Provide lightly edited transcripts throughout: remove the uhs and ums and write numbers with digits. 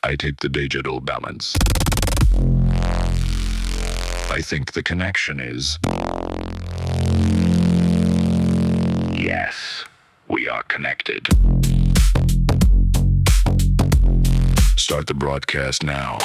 I take the digital balance. I think the connection is... Yes, we are connected. Start the broadcast now.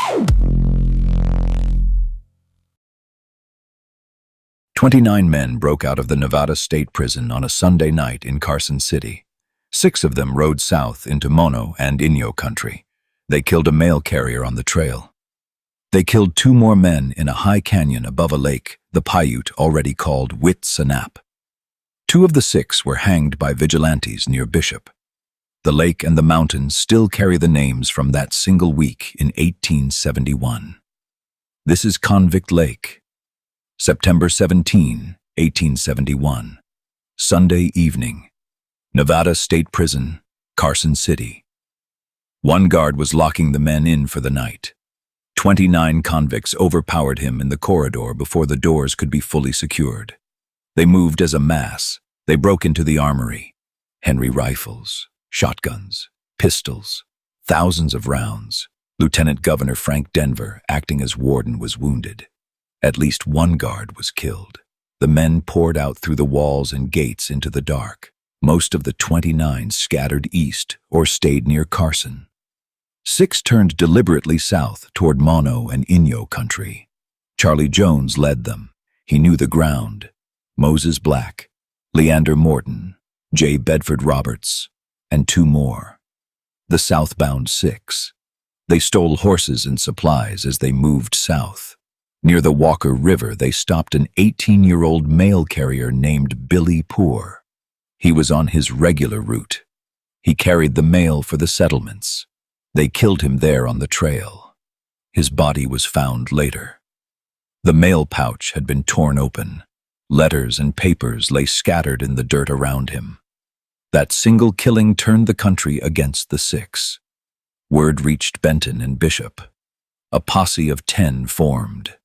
29 men broke out of the Nevada State Prison on a Sunday night in Carson City. 6 of them rode south into Mono and Inyo country. They killed a mail carrier on the trail. They killed 2 more men in a high canyon above a lake, the Paiute already called Whitsanap. 2 of the 6 were hanged by vigilantes near Bishop. The lake and the mountains still carry the names from that single week in 1871. This is Convict Lake. September 17, 1871. Sunday evening. Nevada State Prison, Carson City. 1 guard was locking the men in for the night. 29 convicts overpowered him in the corridor before the doors could be fully secured. They moved as a mass. They broke into the armory. Henry rifles, shotguns, pistols, thousands of rounds. Lieutenant Governor Frank Denver, acting as warden, was wounded. At least 1 guard was killed. The men poured out through the walls and gates into the dark. Most of the 29 scattered east or stayed near Carson. 6 turned deliberately south toward Mono and Inyo country. Charlie Jones led them. He knew the ground. Moses Black, Leander Morton, J. Bedford Roberts, and 2 more. The southbound 6. They stole horses and supplies as they moved south. Near the Walker River, they stopped an 18-year-old mail carrier named Billy Poor. He was on his regular route. He carried the mail for the settlements. They killed him there on the trail. His body was found later. The mail pouch had been torn open. Letters and papers lay scattered in the dirt around him. That single killing turned the country against the 6. Word reached Benton and Bishop. A posse of 10 formed.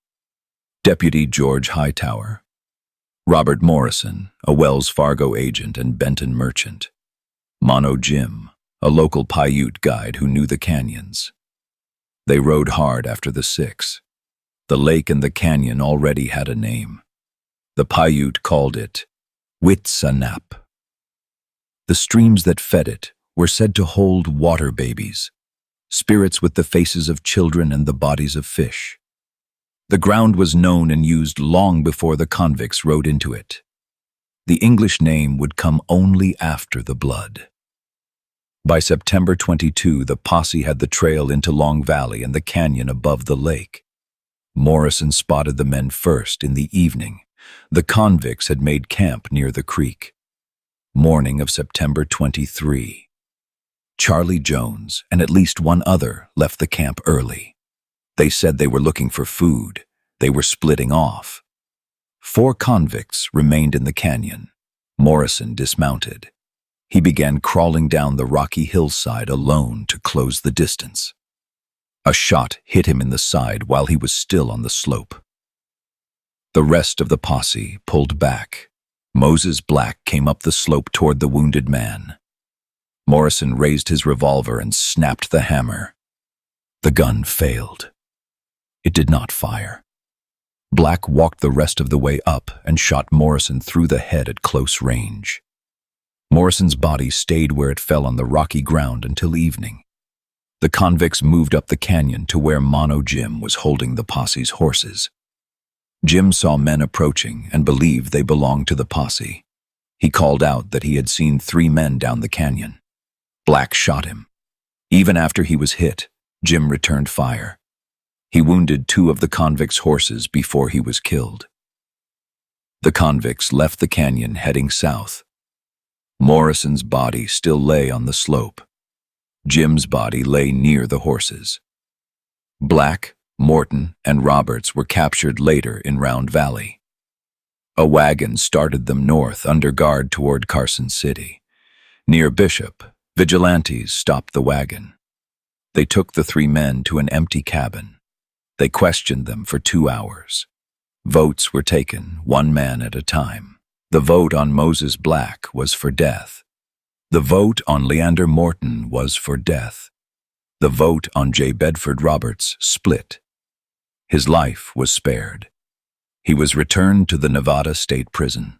Deputy George Hightower, Robert Morrison, a Wells Fargo agent and Benton merchant, Mono Jim, a local Paiute guide who knew the canyons. They rode hard after the 6. The lake and the canyon already had a name. The Paiute called it Whitsanap. The streams that fed it were said to hold water babies, spirits with the faces of children and the bodies of fish. The ground was known and used long before the convicts rode into it. The English name would come only after the blood. By September 22, the posse had the trail into Long Valley and the canyon above the lake. Morrison spotted the men first in the evening. The convicts had made camp near the creek. Morning of September 23. Charlie Jones and at least 1 other left the camp early. They said they were looking for food. They were splitting off. 4 convicts remained in the canyon. Morrison dismounted. He began crawling down the rocky hillside alone to close the distance. A shot hit him in the side while he was still on the slope. The rest of the posse pulled back. Moses Black came up the slope toward the wounded man. Morrison raised his revolver and snapped the hammer. The gun failed. It did not fire. Black walked the rest of the way up and shot Morrison through the head at close range. Morrison's body stayed where it fell on the rocky ground until evening. The convicts moved up the canyon to where Mono Jim was holding the posse's horses. Jim saw men approaching and believed they belonged to the posse. He called out that he had seen 3 men down the canyon. Black shot him. Even after he was hit, Jim returned fire. He wounded 2 of the convicts' horses before he was killed. The convicts left the canyon heading south. Morrison's body still lay on the slope. Jim's body lay near the horses. Black, Morton, and Roberts were captured later in Round Valley. A wagon started them north under guard toward Carson City. Near Bishop, vigilantes stopped the wagon. They took the 3 men to an empty cabin. They questioned them for 2 hours. Votes were taken, 1 man at a time. The vote on Moses Black was for death. The vote on Leander Morton was for death. The vote on J. Bedford Roberts split. His life was spared. He was returned to the Nevada State Prison.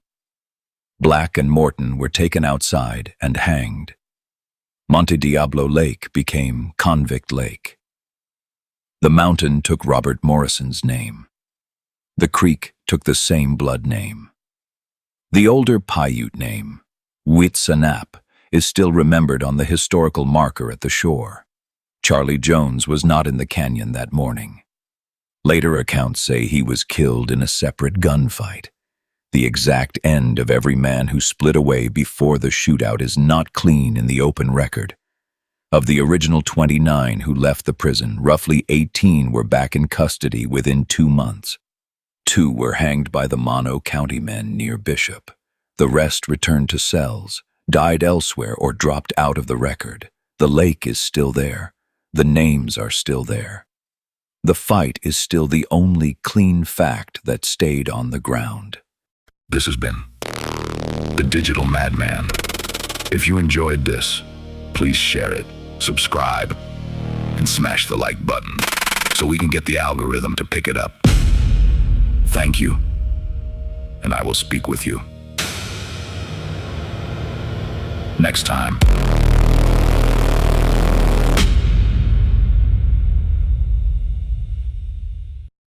Black and Morton were taken outside and hanged. Monte Diablo Lake became Convict Lake. The mountain took Robert Morrison's name. The creek took the same blood name. The older Paiute name, Witsanap, is still remembered on the historical marker at the shore. Charlie Jones was not in the canyon that morning. Later accounts say he was killed in a separate gunfight. The exact end of every man who split away before the shootout is not clean in the open record. Of the original 29 who left the prison, roughly 18 were back in custody within 2 months. 2 were hanged by the Mono County men near Bishop. The rest returned to cells, died elsewhere, or dropped out of the record. The lake is still there. The names are still there. The fight is still the only clean fact that stayed on the ground. This has been the Digital Madman. If you enjoyed this, please share it, subscribe, and smash the like button so we can get the algorithm to pick it up. Thank you, and I will speak with you next time.